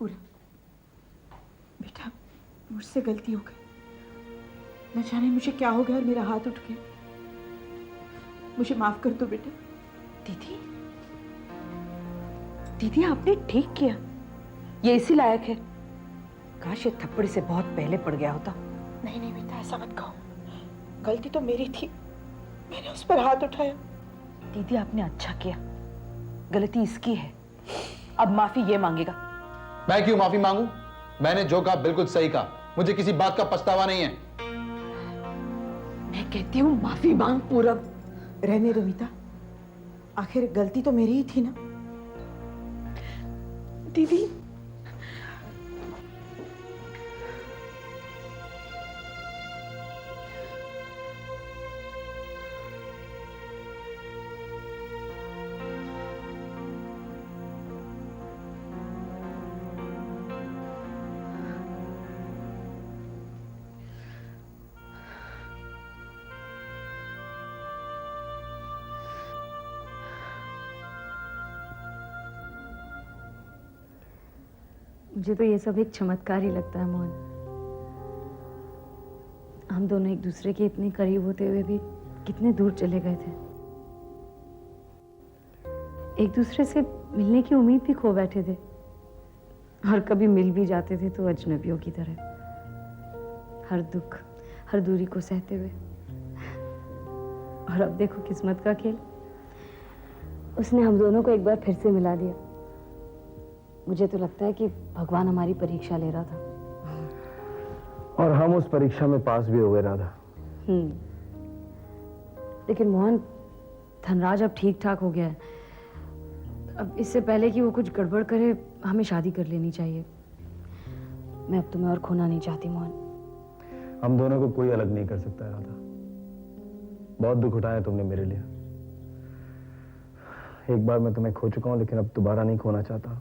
पूरा बेटा, मुझसे गलती हो गई। न जाने मुझे क्या हो गया और मेरा हाथ उठ गया। मुझे माफ कर दो बेटा। दीदी, दीदी आपने ठीक किया, ये इसी लायक है। काश ये थप्पड़ से बहुत पहले पड़ गया होता। नहीं नहीं बेटा, ऐसा मत कहो। गलती तो मेरी थी, मैंने उस पर हाथ उठाया। दीदी आपने अच्छा किया, गलती इसकी है, अब माफी ये मांगेगा। मैं क्यों माफी मांगू? मैंने जो कहा बिल्कुल सही कहा, मुझे किसी बात का पछतावा नहीं है। मैं कहती हूँ माफी मांग पूरब। रहने दो मीता, आखिर गलती तो मेरी ही थी ना। दीदी मुझे तो ये सब एक चमत्कार ही लगता है मोहन। हम दोनों एक दूसरे के इतने करीब होते हुए भी कितने दूर चले गए थे। एक दूसरे से मिलने की उम्मीद भी खो बैठे थे, और कभी मिल भी जाते थे तो अजनबियों की तरह, हर दुख हर दूरी को सहते हुए। और अब देखो किस्मत का खेल, उसने हम दोनों को एक बार फिर से मिला दिया। मुझे तो लगता है कि भगवान हमारी परीक्षा ले रहा था। और हम उस परीक्षा में पास भी हो गए राधा। लेकिन मोहन, धनराज अब ठीक ठाक हो गया है। अब इससे पहले कि वो कुछ गड़बड़ करे, हमें शादी कर लेनी चाहिए। मैं अब तुम्हें और खोना नहीं चाहती मोहन। हम दोनों को कोई अलग नहीं कर सकता राधा। बहुत दुख उठाया तुमने मेरे लिए। एक बार मैं तुम्हें खो चुका हूं, लेकिन अब दोबारा नहीं खोना चाहता।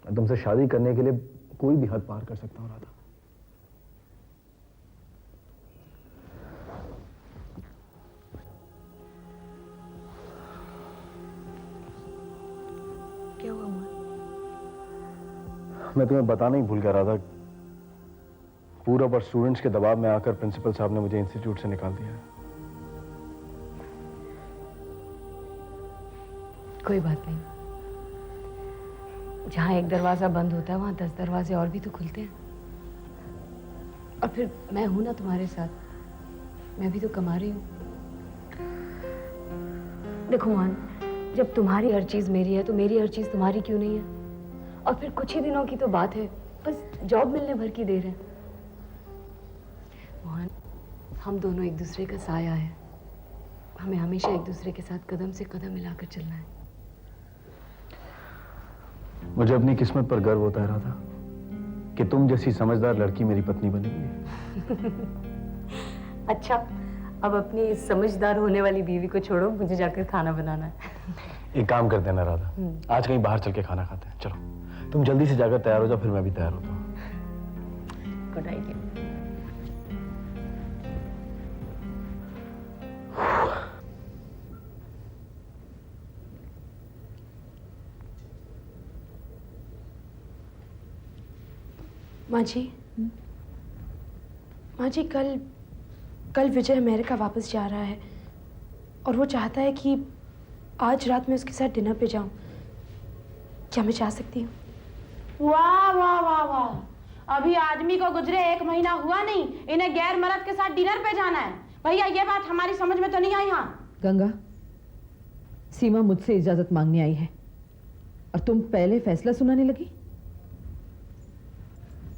मैं तुमसे शादी करने के लिए कोई भी हद पार कर सकता हूं राधा। क्या हुआ मोहन? मैं तुम्हें बताना ही भूल गया राधा। पूरब और स्टूडेंट्स के दबाव में आकर प्रिंसिपल साहब ने मुझे इंस्टीट्यूट से निकाल दिया है। कोई बात नहीं, जहाँ एक दरवाजा बंद होता है वहां 10 दरवाजे और भी तो खुलते हैं। और फिर मैं हूं ना तुम्हारे साथ, मैं भी तो कमा रही हूँ। देखो मोहन, जब तुम्हारी हर चीज मेरी है तो मेरी हर चीज तुम्हारी क्यों नहीं है? और फिर कुछ ही दिनों की तो बात है, बस जॉब मिलने भर की देर है। मोहन, हम दोनों एक दूसरे का साया है, हमें हमेशा एक दूसरे के साथ कदम से कदम मिलाकर चलना है। मुझे अपनी किस्मत पर गर्व होता है राधा कि तुम जैसी समझदार लड़की मेरी पत्नी बनेगी। अच्छा, अब अपनी इस समझदार होने वाली बीवी को छोड़ो, मुझे जाकर खाना बनाना है। एक काम करते हैं ना राधा, आज कहीं बाहर चल के खाना खाते हैं। चलो तुम जल्दी से जाकर तैयार हो जाओ, फिर मैं भी तैयार होता हूँ। Good idea. माँ जी, माँ जी, कल विजय अमेरिका वापस जा रहा है और वो चाहता है कि आज रात मैं उसके साथ डिनर पे जाऊं। क्या मैं जा सकती हूँ? वाह वाह वाह वाह, अभी आदमी को गुजरे 1 महीना हुआ नहीं, इन्हें गैर मर्द के साथ डिनर पे जाना है। भैया ये बात हमारी समझ में तो नहीं आई। हाँ गंगा, सीमा मुझसे इजाजत मांगने आई है और तुम पहले फैसला सुनाने लगी।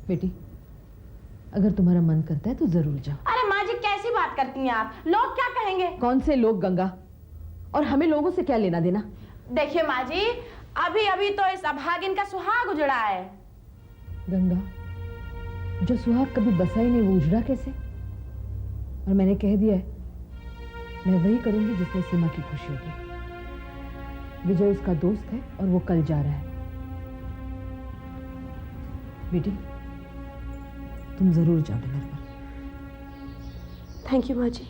बेटी, अगर तुम्हारा मन करता है तो जरूर जाओ। अरे माँ जी, कैसी बात करती हैं आप? लोग क्या कहेंगे? कौन से लोग गंगा? और हमें लोगों से क्या लेना देना? देखिए माँ जी, अभी अभी तो इस अभागिन का सुहाग उजड़ा है। गंगा, जो सुहाग कभी बसा ही नहीं वो उजड़ा कैसे? और मैंने कह दिया है, मैं वही करूंगी जिसमें सीमा की खुशी होगी। विजय उसका दोस्त है और वो कल जा रहा है। बेटी, तुम जरूर जाओ डिनर पर। थैंक यू माँ जी।